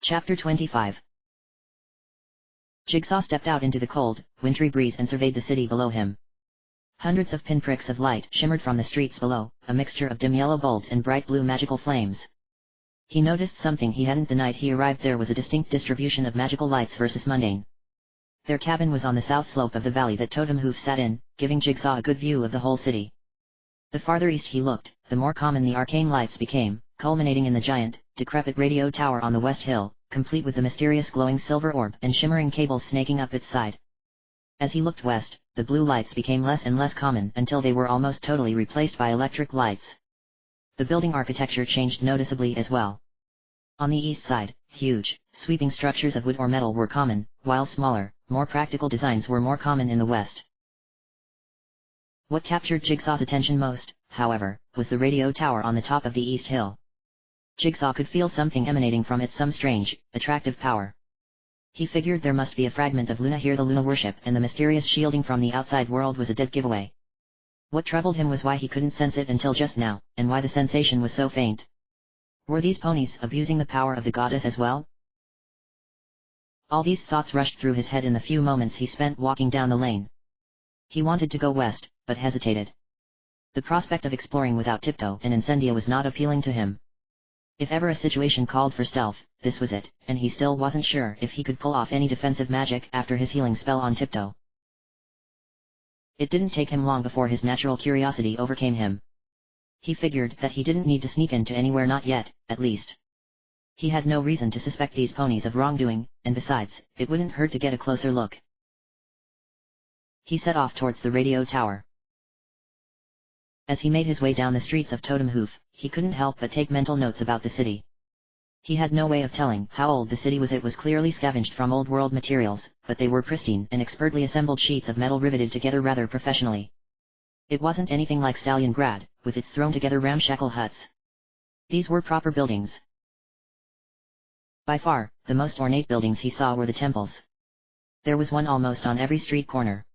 Chapter 25. Jigsaw stepped out into the cold, wintry breeze and surveyed the city below him. Hundreds of pinpricks of light shimmered from the streets below, a mixture of dim yellow bulbs and bright blue magical flames. He noticed something he hadn't the night he arrived. There was a distinct distribution of magical lights versus mundane. Their cabin was on the south slope of the valley that Totem Hoof sat in, giving Jigsaw a good view of the whole city. The farther east he looked, the more common the arcane lights became, culminating in the giant, decrepit radio tower on the west hill, complete with the mysterious glowing silver orb and shimmering cables snaking up its side. As he looked west, the blue lights became less and less common until they were almost totally replaced by electric lights. The building architecture changed noticeably as well. On the east side, huge, sweeping structures of wood or metal were common, while smaller, more practical designs were more common in the west. What captured Jigsaw's attention most, however, was the radio tower on the top of the east hill. Jigsaw could feel something emanating from it, some strange, attractive power. He figured there must be a fragment of Luna here. The Luna worship and the mysterious shielding from the outside world was a dead giveaway. What troubled him was why he couldn't sense it until just now, and why the sensation was so faint. Were these ponies abusing the power of the goddess as well? All these thoughts rushed through his head in the few moments he spent walking down the lane. He wanted to go west, but hesitated. The prospect of exploring without Tiptoe and Incendia was not appealing to him. If ever a situation called for stealth, this was it, and he still wasn't sure if he could pull off any defensive magic after his healing spell on Tiptoe. It didn't take him long before his natural curiosity overcame him. He figured that he didn't need to sneak into anywhere, not yet, at least. He had no reason to suspect these ponies of wrongdoing, and besides, it wouldn't hurt to get a closer look. He set off towards the radio tower. As he made his way down the streets of Totem Hoof, he couldn't help but take mental notes about the city. He had no way of telling how old the city was. It was clearly scavenged from old world materials, but they were pristine and expertly assembled sheets of metal riveted together rather professionally. It wasn't anything like Stalingrad, with its thrown together ramshackle huts. These were proper buildings. By far, the most ornate buildings he saw were the temples. There was one almost on every street corner.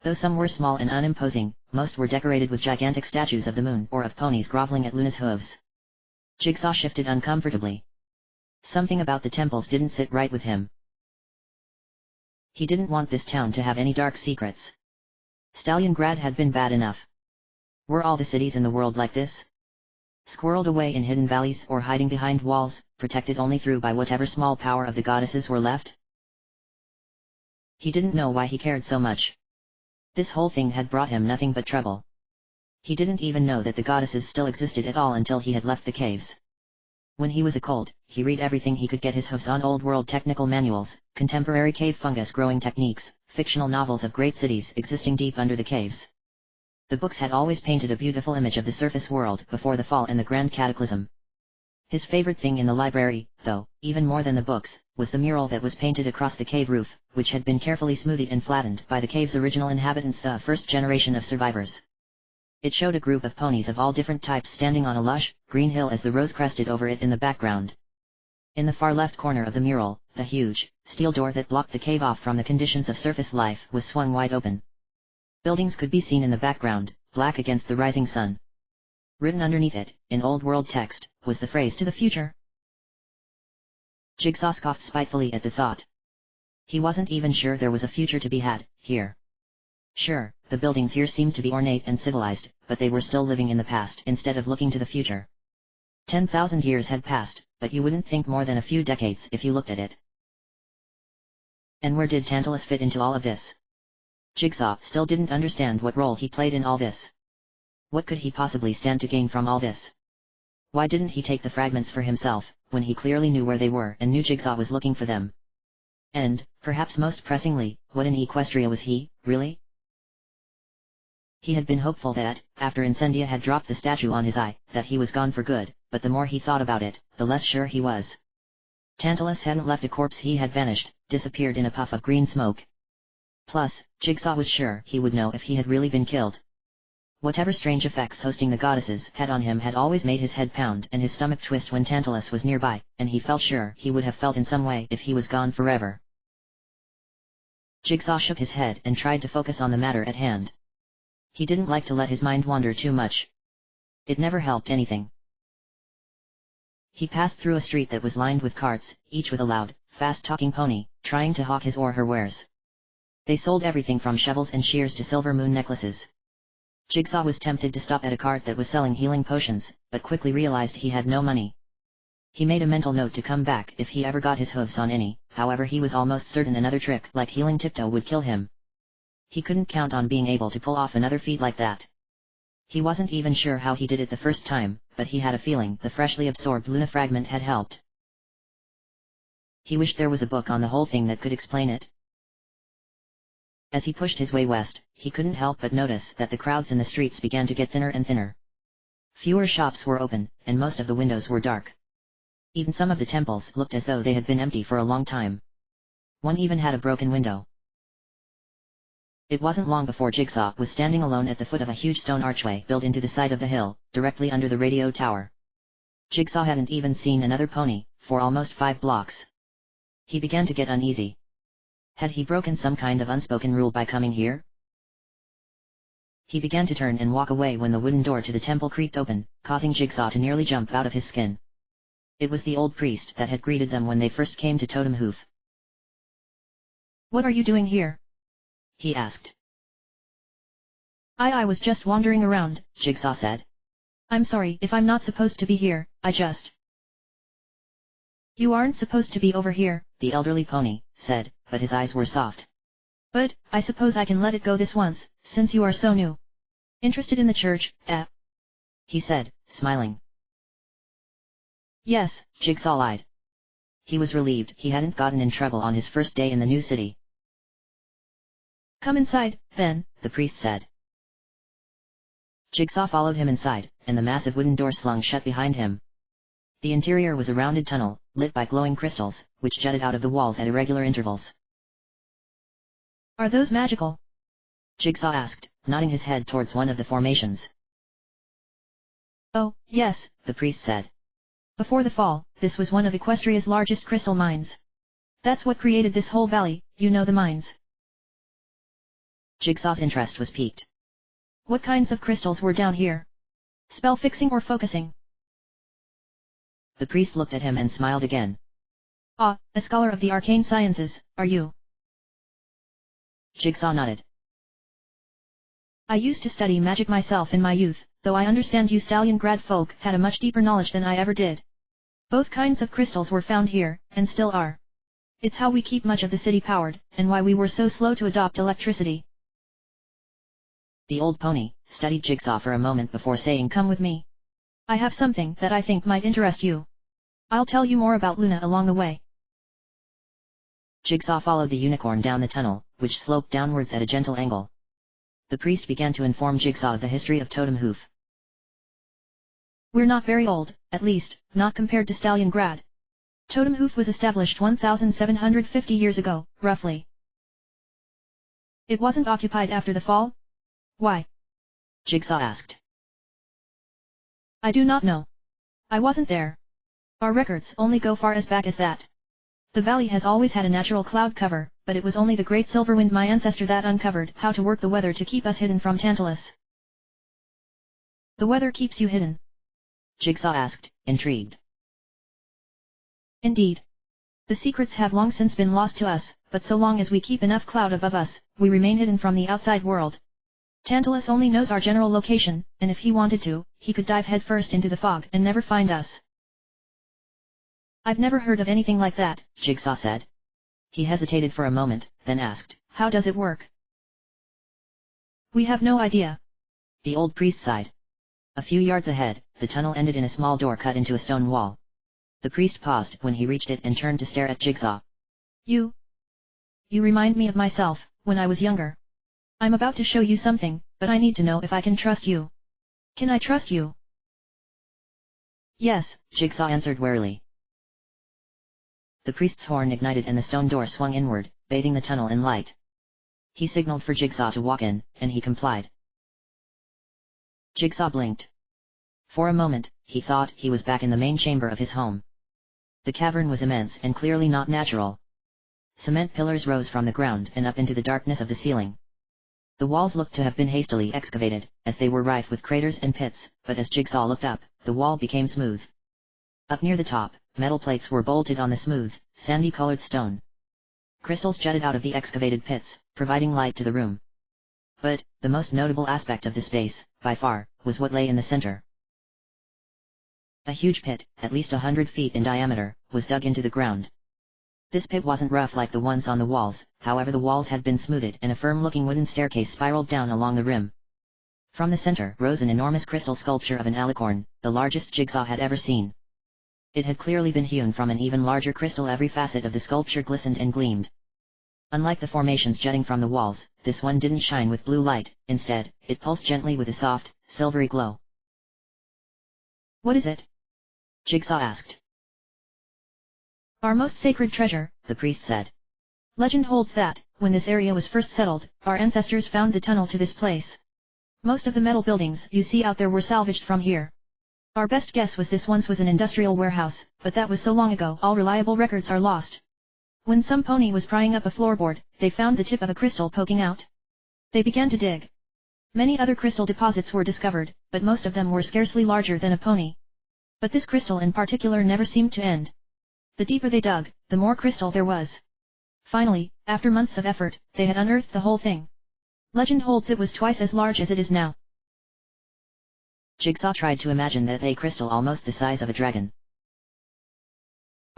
Though some were small and unimposing, most were decorated with gigantic statues of the moon or of ponies groveling at Luna's hooves. Jigsaw shifted uncomfortably. Something about the temples didn't sit right with him. He didn't want this town to have any dark secrets. Stalingrad had been bad enough. Were all the cities in the world like this? Squirreled away in hidden valleys or hiding behind walls, protected only through by whatever small power of the goddesses were left? He didn't know why he cared so much. This whole thing had brought him nothing but trouble. He didn't even know that the goddesses still existed at all until he had left the caves. When he was a colt, he read everything he could get his hooves on: old world technical manuals, contemporary cave fungus growing techniques, fictional novels of great cities existing deep under the caves. The books had always painted a beautiful image of the surface world before the fall and the grand cataclysm. His favorite thing in the library, though, even more than the books, was the mural that was painted across the cave roof, which had been carefully smoothed and flattened by the cave's original inhabitants, the first generation of survivors. It showed a group of ponies of all different types standing on a lush, green hill as the rose crested over it in the background. In the far left corner of the mural, the huge, steel door that blocked the cave off from the conditions of surface life was swung wide open. Buildings could be seen in the background, black against the rising sun. Written underneath it, in old world text, was the phrase "to the future." Jigsaw scoffed spitefully at the thought. He wasn't even sure there was a future to be had, here. Sure, the buildings here seemed to be ornate and civilized, but they were still living in the past instead of looking to the future. 10,000 years had passed, but you wouldn't think more than a few decades if you looked at it. And where did Tantalus fit into all of this? Jigsaw still didn't understand what role he played in all this. What could he possibly stand to gain from all this? Why didn't he take the fragments for himself, when he clearly knew where they were and knew Jigsaw was looking for them? And, perhaps most pressingly, what in Equestria was he, really? He had been hopeful that, after Incendia had dropped the statue on his eye, that he was gone for good, but the more he thought about it, the less sure he was. Tantalus hadn't left a corpse. He had vanished, disappeared in a puff of green smoke. Plus, Jigsaw was sure he would know if he had really been killed. Whatever strange effects hosting the goddesses had on him had always made his head pound and his stomach twist when Tantalus was nearby, and he felt sure he would have felt in some way if he was gone forever. Jigsaw shook his head and tried to focus on the matter at hand. He didn't like to let his mind wander too much. It never helped anything. He passed through a street that was lined with carts, each with a loud, fast-talking pony, trying to hawk his or her wares. They sold everything from shovels and shears to silver moon necklaces. Jigsaw was tempted to stop at a cart that was selling healing potions, but quickly realized he had no money. He made a mental note to come back if he ever got his hooves on any, however he was almost certain another trick like healing tiptoe would kill him. He couldn't count on being able to pull off another feat like that. He wasn't even sure how he did it the first time, but he had a feeling the freshly absorbed Luna fragment had helped. He wished there was a book on the whole thing that could explain it. As he pushed his way west, he couldn't help but notice that the crowds in the streets began to get thinner and thinner. Fewer shops were open, and most of the windows were dark. Even some of the temples looked as though they had been empty for a long time. One even had a broken window. It wasn't long before Jigsaw was standing alone at the foot of a huge stone archway built into the side of the hill, directly under the radio tower. Jigsaw hadn't even seen another pony, for almost 5 blocks. He began to get uneasy. Had he broken some kind of unspoken rule by coming here? He began to turn and walk away when the wooden door to the temple creaked open, causing Jigsaw to nearly jump out of his skin. It was the old priest that had greeted them when they first came to Totem Hoof. "What are you doing here?" he asked. I was just wandering around," Jigsaw said. "I'm sorry if I'm not supposed to be here, I just..." "You aren't supposed to be over here," the elderly pony said, but his eyes were soft. "But, I suppose I can let it go this once, since you are so new. Interested in the church, eh?" he said, smiling. "Yes," Jigsaw lied. He was relieved he hadn't gotten in trouble on his first day in the new city. "Come inside, then," the priest said. Jigsaw followed him inside, and the massive wooden door slung shut behind him. The interior was a rounded tunnel, lit by glowing crystals, which jutted out of the walls at irregular intervals. "Are those magical?" Jigsaw asked, nodding his head towards one of the formations. "Oh, yes," the priest said. "Before the fall, this was one of Equestria's largest crystal mines. That's what created this whole valley, you know the mines." Jigsaw's interest was piqued. "What kinds of crystals were down here? Spell fixing or focusing?" The priest looked at him and smiled again. "Ah, a scholar of the arcane sciences, are you?" Jigsaw nodded. "I used to study magic myself in my youth, though I understand you Stalingrad folk had a much deeper knowledge than I ever did. Both kinds of crystals were found here, and still are. It's how we keep much of the city powered, and why we were so slow to adopt electricity." The old pony studied Jigsaw for a moment before saying, "Come with me. I have something that I think might interest you. I'll tell you more about Luna along the way." Jigsaw followed the unicorn down the tunnel, which sloped downwards at a gentle angle. The priest began to inform Jigsaw of the history of Totem Hoof. "We're not very old, at least, not compared to Stalingrad. Totem Hoof was established 1,750 years ago, roughly. It wasn't occupied after the fall? Why?" Jigsaw asked. "I do not know. I wasn't there. Our records only go far as back as that. The valley has always had a natural cloud cover, but it was only the Great Silverwind my ancestor that uncovered how to work the weather to keep us hidden from Tantalus." "The weather keeps you hidden?" Jigsaw asked, intrigued. "Indeed. The secrets have long since been lost to us, but so long as we keep enough cloud above us, we remain hidden from the outside world. Tantalus only knows our general location, and if he wanted to, he could dive headfirst into the fog and never find us." "I've never heard of anything like that," Jigsaw said. He hesitated for a moment, then asked, "How does it work?" "We have no idea." The old priest sighed. A few yards ahead, the tunnel ended in a small door cut into a stone wall. The priest paused when he reached it and turned to stare at Jigsaw. You remind me of myself, when I was younger. I'm about to show you something, but I need to know if I can trust you. Can I trust you?" "Yes," Jigsaw answered warily. The priest's horn ignited and the stone door swung inward, bathing the tunnel in light. He signaled for Jigsaw to walk in, and he complied. Jigsaw blinked. For a moment, he thought he was back in the main chamber of his home. The cavern was immense and clearly not natural. Cement pillars rose from the ground and up into the darkness of the ceiling. The walls looked to have been hastily excavated, as they were rife with craters and pits, but as Jigsaw looked up, the wall became smooth. Up near the top, metal plates were bolted on the smooth, sandy-colored stone. Crystals jutted out of the excavated pits, providing light to the room. But, the most notable aspect of the space, by far, was what lay in the center. A huge pit, at least 100 feet in diameter, was dug into the ground. This pit wasn't rough like the ones on the walls, however the walls had been smoothed and a firm-looking wooden staircase spiraled down along the rim. From the center rose an enormous crystal sculpture of an alicorn, the largest Jigsaw had ever seen. It had clearly been hewn from an even larger crystal. Every facet of the sculpture glistened and gleamed. Unlike the formations jutting from the walls, this one didn't shine with blue light, instead, it pulsed gently with a soft, silvery glow. "What is it?" Jigsaw asked. "Our most sacred treasure," the priest said. "Legend holds that, when this area was first settled, our ancestors found the tunnel to this place. Most of the metal buildings you see out there were salvaged from here. Our best guess was this once was an industrial warehouse, but that was so long ago all reliable records are lost. When some pony was prying up a floorboard, they found the tip of a crystal poking out. They began to dig. Many other crystal deposits were discovered, but most of them were scarcely larger than a pony. But this crystal in particular never seemed to end. The deeper they dug, the more crystal there was. Finally, after months of effort, they had unearthed the whole thing. Legend holds it was twice as large as it is now." Jigsaw tried to imagine that a crystal almost the size of a dragon.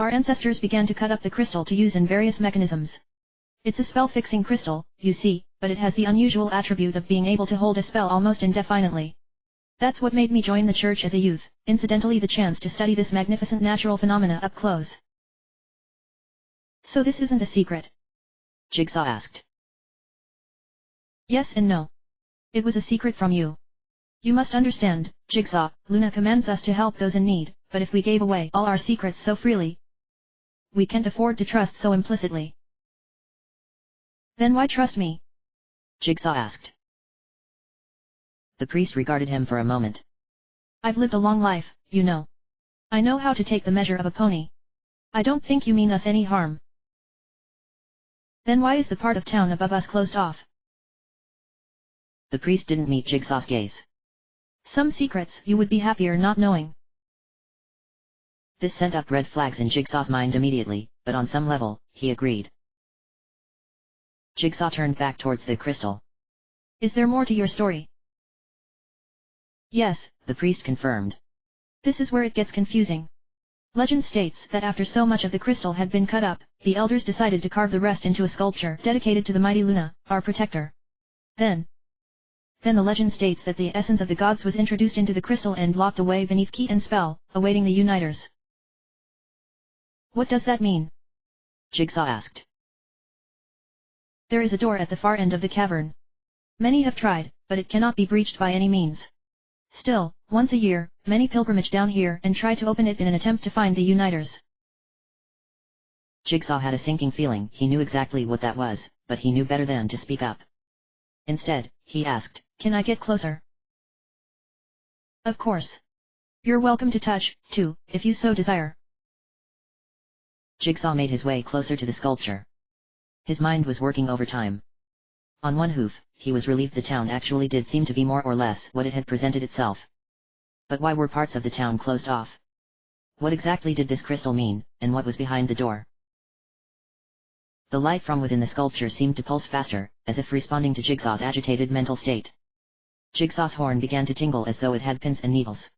"Our ancestors began to cut up the crystal to use in various mechanisms. It's a spell-fixing crystal, you see, but it has the unusual attribute of being able to hold a spell almost indefinitely. That's what made me join the church as a youth, incidentally the chance to study this magnificent natural phenomena up close." "So this isn't a secret?" Jigsaw asked. "Yes and no. It was a secret from you. You must understand, Jigsaw, Luna commands us to help those in need, but if we gave away all our secrets so freely, we can't afford to trust so implicitly." "Then why trust me?" Jigsaw asked. The priest regarded him for a moment. "I've lived a long life, you know. I know how to take the measure of a pony. I don't think you mean us any harm." "Then why is the part of town above us closed off?" The priest didn't meet Jigsaw's gaze. "Some secrets you would be happier not knowing." This sent up red flags in Jigsaw's mind immediately, but on some level, he agreed. Jigsaw turned back towards the crystal. "Is there more to your story?" "Yes," the priest confirmed. "This is where it gets confusing. Legend states that after so much of the crystal had been cut up, the elders decided to carve the rest into a sculpture dedicated to the mighty Luna, our protector. Then the legend states that the essence of the gods was introduced into the crystal and locked away beneath key and spell, awaiting the uniters." "What does that mean?" Jigsaw asked. "There is a door at the far end of the cavern. Many have tried, but it cannot be breached by any means. Still, once a year, many pilgrimage down here and try to open it in an attempt to find the uniters." Jigsaw had a sinking feeling he knew exactly what that was, but he knew better than to speak up. Instead, he asked, "Can I get closer?" "Of course. You're welcome to touch, too, if you so desire." Jigsaw made his way closer to the sculpture. His mind was working overtime. On one hoof, he was relieved the town actually did seem to be more or less what it had presented itself. But why were parts of the town closed off? What exactly did this crystal mean, and what was behind the door? The light from within the sculpture seemed to pulse faster, as if responding to Jigsaw's agitated mental state. Jigsaw's horn began to tingle as though it had pins and needles.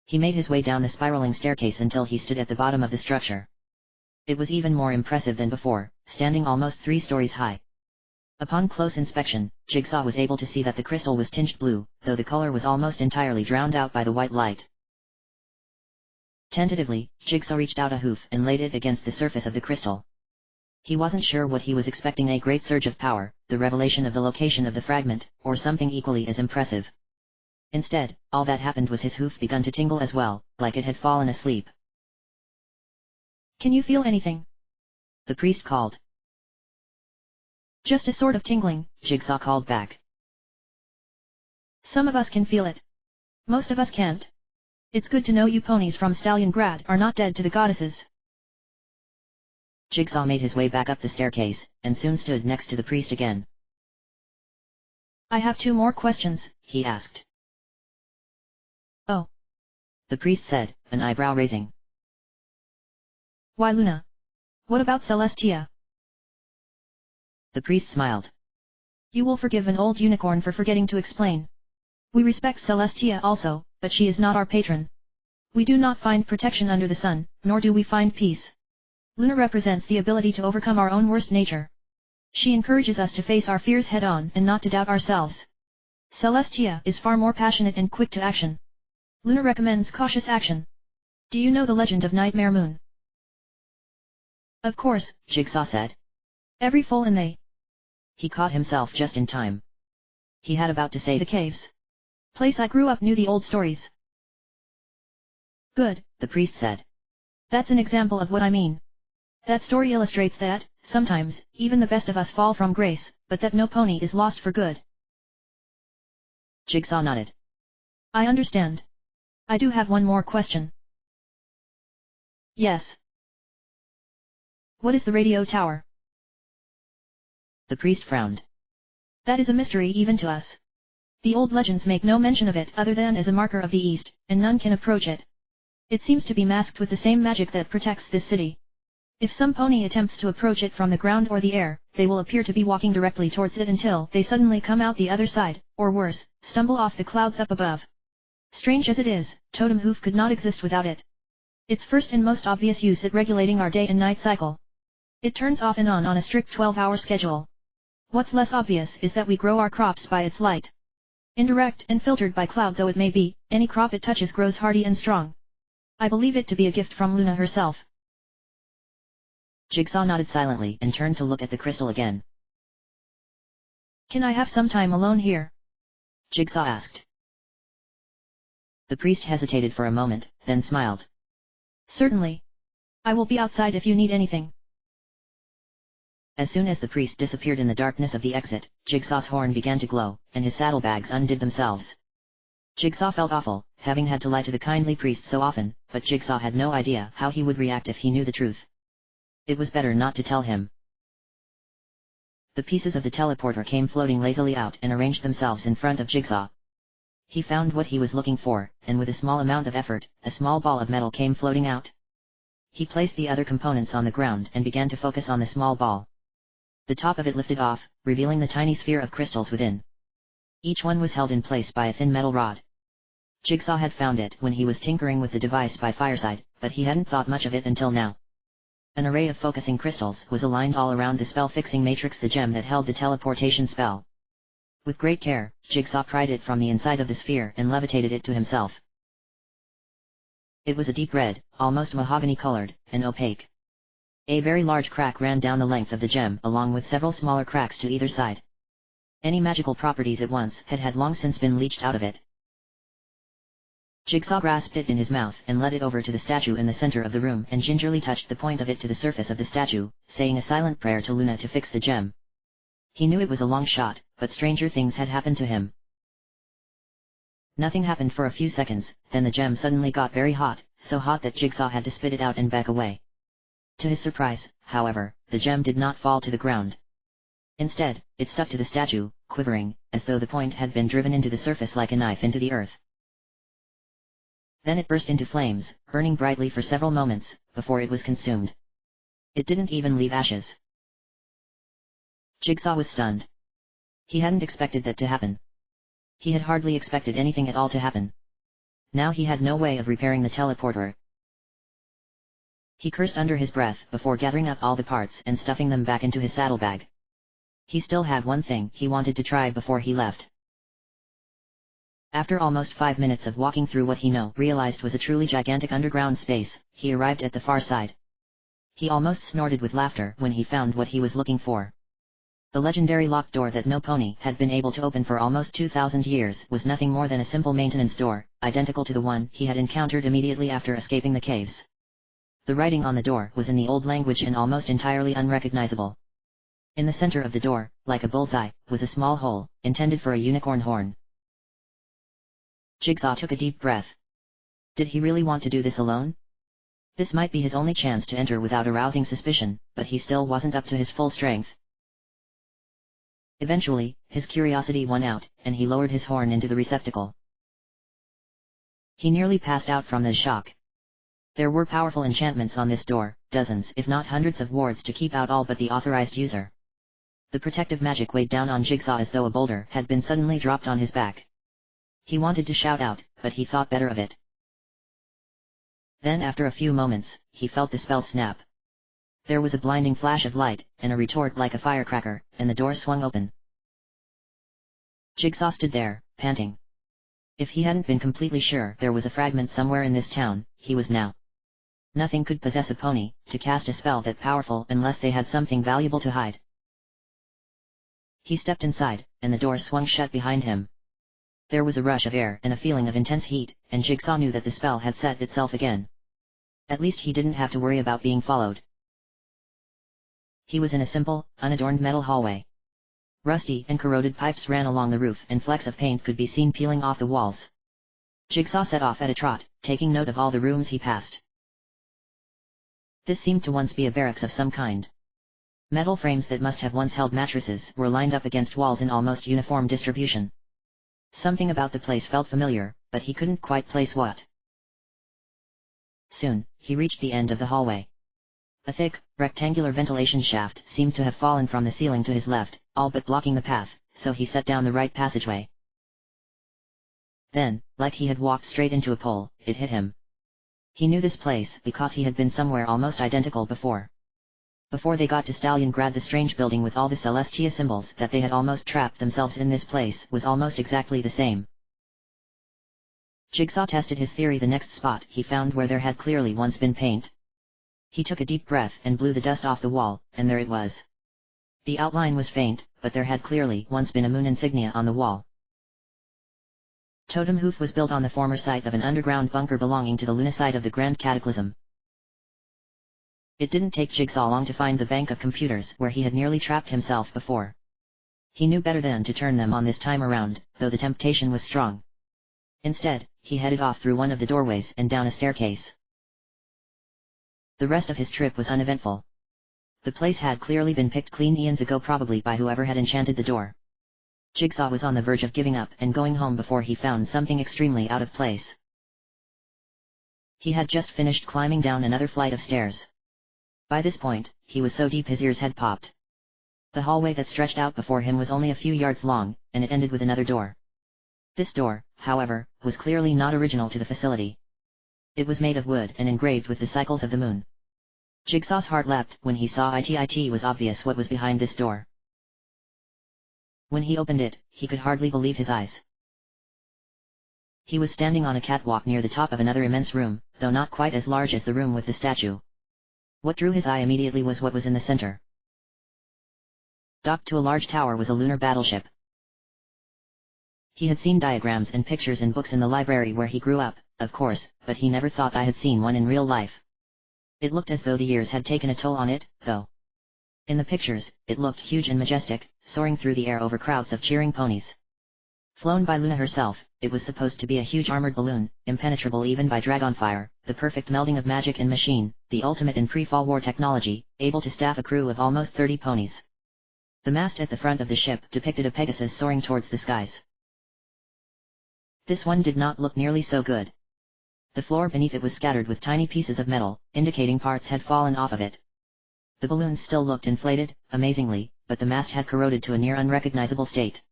He made his way down the spiraling staircase until he stood at the bottom of the structure. It was even more impressive than before, standing almost 3 stories high. Upon close inspection, Jigsaw was able to see that the crystal was tinged blue, though the color was almost entirely drowned out by the white light. Tentatively, Jigsaw reached out a hoof and laid it against the surface of the crystal. He wasn't sure what he was expecting, a great surge of power, the revelation of the location of the fragment, or something equally as impressive. Instead, all that happened was his hoof begun to tingle as well, like it had fallen asleep. "Can you feel anything?" the priest called. "Just a sort of tingling," Jigsaw called back. "Some of us can feel it. Most of us can't. It's good to know you ponies from Stalliongrad are not dead to the goddesses." Jigsaw made his way back up the staircase, and soon stood next to the priest again. "I have 2 more questions," he asked. "Oh," the priest said, an eyebrow raising. Why Luna? What about Celestia? The priest smiled. You will forgive an old unicorn for forgetting to explain. We respect Celestia also, but she is not our patron. We do not find protection under the sun, nor do we find peace. Luna represents the ability to overcome our own worst nature. She encourages us to face our fears head-on and not to doubt ourselves. Celestia is far more passionate and quick to action. Luna recommends cautious action. Do you know the legend of Nightmare Moon? Of course, Jigsaw said. Every full and they. He caught himself just in time. He had about to say The caves. Place I grew up knew the old stories. Good, the priest said. That's an example of what I mean. That story illustrates that, sometimes, even the best of us fall from grace, but that no pony is lost for good. Jigsaw nodded. I understand. I do have one more question. Yes. What is the radio tower? The priest frowned. That is a mystery even to us. The old legends make no mention of it other than as a marker of the East, and none can approach it. It seems to be masked with the same magic that protects this city. If some pony attempts to approach it from the ground or the air, they will appear to be walking directly towards it until they suddenly come out the other side, or worse, stumble off the clouds up above. Strange as it is, totem hoof could not exist without it. Its first and most obvious use at regulating our day and night cycle. It turns off and on a strict 12-hour schedule. What's less obvious is that we grow our crops by its light. Indirect and filtered by cloud though it may be, any crop it touches grows hardy and strong. I believe it to be a gift from Luna herself. Jigsaw nodded silently and turned to look at the crystal again. Can I have some time alone here? Jigsaw asked. The priest hesitated for a moment, then smiled. Certainly. I will be outside if you need anything. As soon as the priest disappeared in the darkness of the exit, Jigsaw's horn began to glow, and his saddlebags undid themselves. Jigsaw felt awful, having had to lie to the kindly priest so often, but Jigsaw had no idea how he would react if he knew the truth. It was better not to tell him. The pieces of the teleporter came floating lazily out and arranged themselves in front of Jigsaw. He found what he was looking for, and with a small amount of effort, a small ball of metal came floating out. He placed the other components on the ground and began to focus on the small ball. The top of it lifted off, revealing the tiny sphere of crystals within. Each one was held in place by a thin metal rod. Jigsaw had found it when he was tinkering with the device by fireside, but he hadn't thought much of it until now. An array of focusing crystals was aligned all around the spell-fixing matrix, the gem that held the teleportation spell. With great care, Jigsaw pried it from the inside of the sphere and levitated it to himself. It was a deep red, almost mahogany-colored, and opaque. A very large crack ran down the length of the gem along with several smaller cracks to either side. Any magical properties it once had long since been leached out of it. Jigsaw grasped it in his mouth and led it over to the statue in the center of the room and gingerly touched the point of it to the surface of the statue, saying a silent prayer to Luna to fix the gem. He knew it was a long shot, but stranger things had happened to him. Nothing happened for a few seconds, then the gem suddenly got very hot, so hot that Jigsaw had to spit it out and back away. To his surprise, however, the gem did not fall to the ground. Instead, it stuck to the statue, quivering, as though the point had been driven into the surface like a knife into the earth. Then it burst into flames, burning brightly for several moments, before it was consumed. It didn't even leave ashes. Jigsaw was stunned. He hadn't expected that to happen. He had hardly expected anything at all to happen. Now he had no way of repairing the teleporter. He cursed under his breath before gathering up all the parts and stuffing them back into his saddlebag. He still had one thing he wanted to try before he left. After almost 5 minutes of walking through what he realized was a truly gigantic underground space, he arrived at the far side. He almost snorted with laughter when he found what he was looking for. The legendary locked door that no pony had been able to open for almost 2,000 years was nothing more than a simple maintenance door, identical to the one he had encountered immediately after escaping the caves. The writing on the door was in the old language and almost entirely unrecognizable. In the center of the door, like a bullseye, was a small hole, intended for a unicorn horn. Jigsaw took a deep breath. Did he really want to do this alone? This might be his only chance to enter without arousing suspicion, but he still wasn't up to his full strength. Eventually, his curiosity won out, and he lowered his horn into the receptacle. He nearly passed out from the shock. There were powerful enchantments on this door, dozens if not hundreds of wards to keep out all but the authorized user. The protective magic weighed down on Jigsaw as though a boulder had been suddenly dropped on his back. He wanted to shout out, but he thought better of it. Then after a few moments, he felt the spell snap. There was a blinding flash of light, and a retort like a firecracker, and the door swung open. Jigsaw stood there, panting. If he hadn't been completely sure there was a fragment somewhere in this town, he was now. Nothing could possess a pony to cast a spell that powerful unless they had something valuable to hide. He stepped inside, and the door swung shut behind him. There was a rush of air and a feeling of intense heat, and Jigsaw knew that the spell had set itself again. At least he didn't have to worry about being followed. He was in a simple, unadorned metal hallway. Rusty and corroded pipes ran along the roof and flecks of paint could be seen peeling off the walls. Jigsaw set off at a trot, taking note of all the rooms he passed. This seemed to once be a barracks of some kind. Metal frames that must have once held mattresses were lined up against walls in almost uniform distribution. Something about the place felt familiar, but he couldn't quite place what. Soon, he reached the end of the hallway. A thick, rectangular ventilation shaft seemed to have fallen from the ceiling to his left, all but blocking the path, so he set down the right passageway. Then, like he had walked straight into a pole, it hit him. He knew this place because he had been somewhere almost identical before. Before they got to Stalingrad, the strange building with all the Celestia symbols that they had almost trapped themselves in this place was almost exactly the same. Jigsaw tested his theory the next spot he found where there had clearly once been paint. He took a deep breath and blew the dust off the wall, and there it was. The outline was faint, but there had clearly once been a moon insignia on the wall. Totem Hoof was built on the former site of an underground bunker belonging to the Lunacide of the Grand Cataclysm. It didn't take Jigsaw long to find the bank of computers where he had nearly trapped himself before. He knew better than to turn them on this time around, though the temptation was strong. Instead, he headed off through one of the doorways and down a staircase. The rest of his trip was uneventful. The place had clearly been picked clean eons ago, probably by whoever had enchanted the door. Jigsaw was on the verge of giving up and going home before he found something extremely out of place. He had just finished climbing down another flight of stairs. By this point, he was so deep his ears had popped. The hallway that stretched out before him was only a few yards long, and it ended with another door. This door, however, was clearly not original to the facility. It was made of wood and engraved with the cycles of the moon. Jigsaw's heart leapt when he saw it was obvious what was behind this door. When he opened it, he could hardly believe his eyes. He was standing on a catwalk near the top of another immense room, though not quite as large as the room with the statue. What drew his eye immediately was what was in the center. Docked to a large tower was a lunar battleship. He had seen diagrams and pictures in books in the library where he grew up, of course, but he never thought I had seen one in real life. It looked as though the years had taken a toll on it, though. In the pictures, it looked huge and majestic, soaring through the air over crowds of cheering ponies. Flown by Luna herself, it was supposed to be a huge armored balloon, impenetrable even by dragonfire, the perfect melding of magic and machine, the ultimate in pre-fall war technology, able to staff a crew of almost 30 ponies. The mast at the front of the ship depicted a Pegasus soaring towards the skies. This one did not look nearly so good. The floor beneath it was scattered with tiny pieces of metal, indicating parts had fallen off of it. The balloons still looked inflated, amazingly, but the mast had corroded to a near unrecognizable state.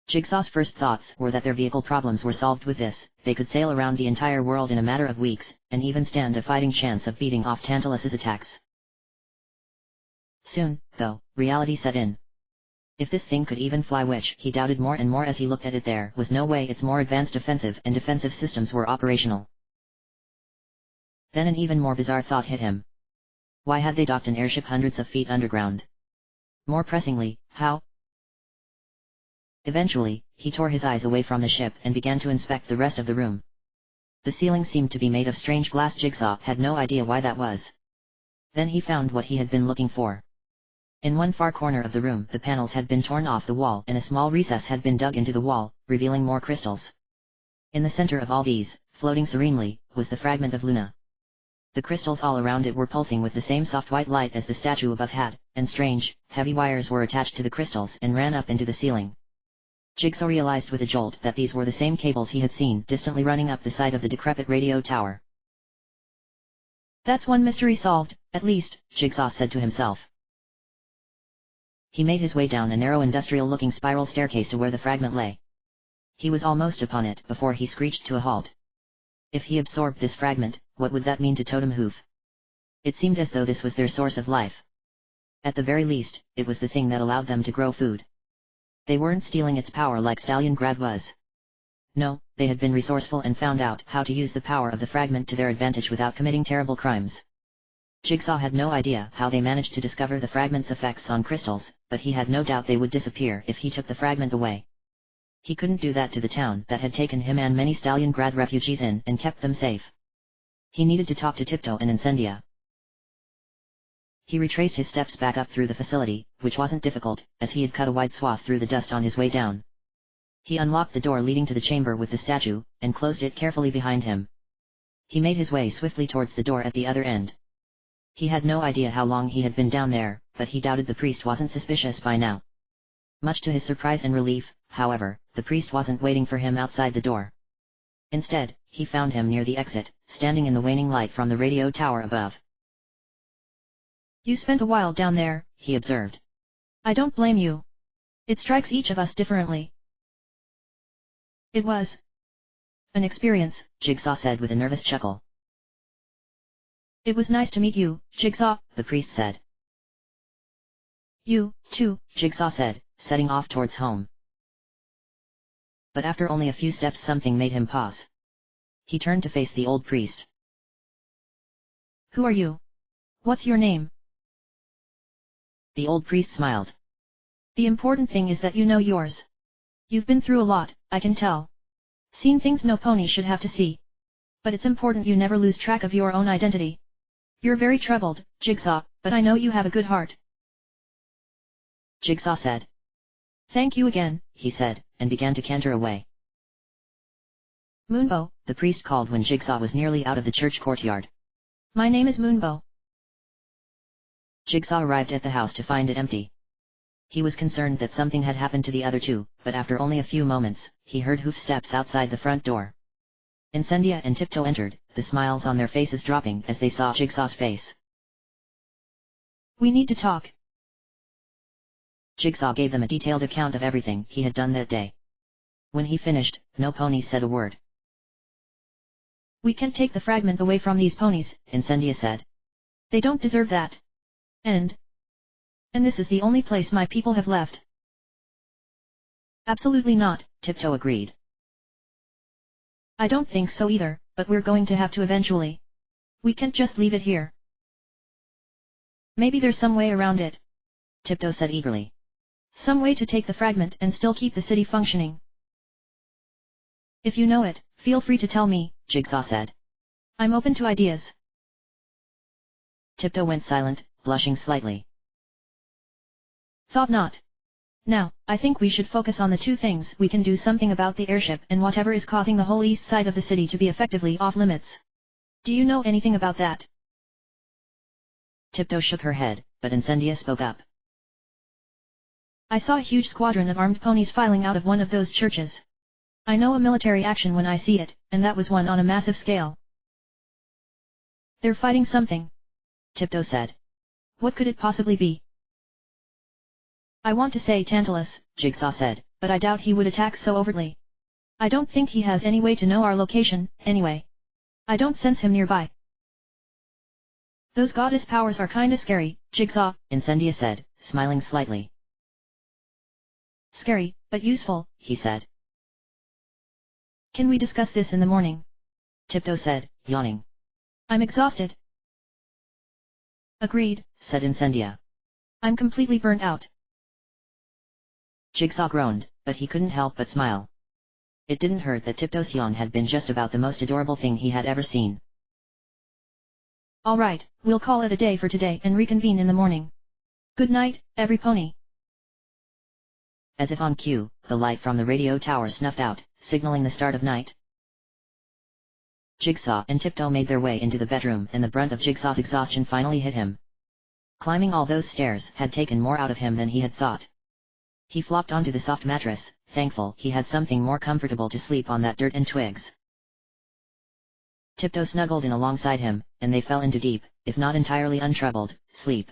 Jigsaw's first thoughts were that their vehicle problems were solved with this, they could sail around the entire world in a matter of weeks, and even stand a fighting chance of beating off Tantalus's attacks. Soon, though, reality set in. If this thing could even fly, which he doubted more and more as he looked at it, there was no way its more advanced offensive and defensive systems were operational. Then an even more bizarre thought hit him. Why had they docked an airship hundreds of feet underground? More pressingly, how? Eventually, he tore his eyes away from the ship and began to inspect the rest of the room. The ceiling seemed to be made of strange glass. Jigsaw had no idea why that was. Then he found what he had been looking for. In one far corner of the room, the panels had been torn off the wall and a small recess had been dug into the wall, revealing more crystals. In the center of all these, floating serenely, was the fragment of Luna. The crystals all around it were pulsing with the same soft white light as the statue above had, and strange, heavy wires were attached to the crystals and ran up into the ceiling. Jigsaw realized with a jolt that these were the same cables he had seen distantly running up the side of the decrepit radio tower. That's one mystery solved, at least, Jigsaw said to himself. He made his way down a narrow industrial-looking spiral staircase to where the fragment lay. He was almost upon it before he screeched to a halt. If he absorbed this fragment, what would that mean to Totem Hoof? It seemed as though this was their source of life. At the very least, it was the thing that allowed them to grow food. They weren't stealing its power like Stallion was. No, they had been resourceful and found out how to use the power of the fragment to their advantage without committing terrible crimes. Jigsaw had no idea how they managed to discover the fragment's effects on crystals, but he had no doubt they would disappear if he took the fragment away. He couldn't do that to the town that had taken him and many Stallion refugees in and kept them safe. He needed to talk to Tiptoe and Incendia. He retraced his steps back up through the facility, which wasn't difficult, as he had cut a wide swath through the dust on his way down. He unlocked the door leading to the chamber with the statue, and closed it carefully behind him. He made his way swiftly towards the door at the other end. He had no idea how long he had been down there, but he doubted the priest wasn't suspicious by now. Much to his surprise and relief, however, the priest wasn't waiting for him outside the door. Instead, he found him near the exit, standing in the waning light from the radio tower above. You spent a while down there, he observed. I don't blame you. It strikes each of us differently. It was an experience, Jigsaw said with a nervous chuckle. It was nice to meet you, Jigsaw, the priest said. You, too, Jigsaw said, setting off towards home. But after only a few steps something made him pause. He turned to face the old priest. Who are you? What's your name? The old priest smiled. The important thing is that you know yours. You've been through a lot, I can tell. Seen things no pony should have to see. But it's important you never lose track of your own identity. You're very troubled, Jigsaw, but I know you have a good heart. Jigsaw said. Thank you again, he said, and began to canter away. Moonbow, the priest called when Jigsaw was nearly out of the church courtyard. My name is Moonbow. Jigsaw arrived at the house to find it empty. He was concerned that something had happened to the other two, but after only a few moments, he heard hoof steps outside the front door. Incendia and Tiptoe entered, the smiles on their faces dropping as they saw Jigsaw's face. We need to talk. Jigsaw gave them a detailed account of everything he had done that day. When he finished, no ponies said a word. We can't take the fragment away from these ponies, Incendia said. They don't deserve that. And this is the only place my people have left. Absolutely not, Tiptoe agreed. I don't think so either, but we're going to have to eventually. We can't just leave it here. Maybe there's some way around it, Tiptoe said eagerly. Some way to take the fragment and still keep the city functioning. If you know it, feel free to tell me, Jigsaw said. I'm open to ideas. Tiptoe went silent, blushing slightly. Thought not. Now, I think we should focus on the two things. We can do something about the airship and whatever is causing the whole east side of the city to be effectively off limits. Do you know anything about that? Tiptoe shook her head, but Incendia spoke up. I saw a huge squadron of armed ponies filing out of one of those churches. I know a military action when I see it, and that was one on a massive scale. They're fighting something, Tiptoe said. What could it possibly be? I want to say Tantalus, Jigsaw said, but I doubt he would attack so overtly. I don't think he has any way to know our location, anyway. I don't sense him nearby. Those goddess powers are kinda scary, Jigsaw, Incendia said, smiling slightly. Scary, but useful, he said. Can we discuss this in the morning? Tiptoe said, yawning. I'm exhausted. Agreed, said Incendia. I'm completely burnt out. Jigsaw groaned, but he couldn't help but smile. It didn't hurt that Tiptoe's yawn had been just about the most adorable thing he had ever seen. All right, we'll call it a day for today and reconvene in the morning. Good night, every pony. As if on cue, the light from the radio tower snuffed out, signaling the start of night. Jigsaw and Tiptoe made their way into the bedroom and the brunt of Jigsaw's exhaustion finally hit him. Climbing all those stairs had taken more out of him than he had thought. He flopped onto the soft mattress, thankful he had something more comfortable to sleep on that dirt and twigs. Tiptoe snuggled in alongside him, and they fell into deep, if not entirely untroubled, sleep.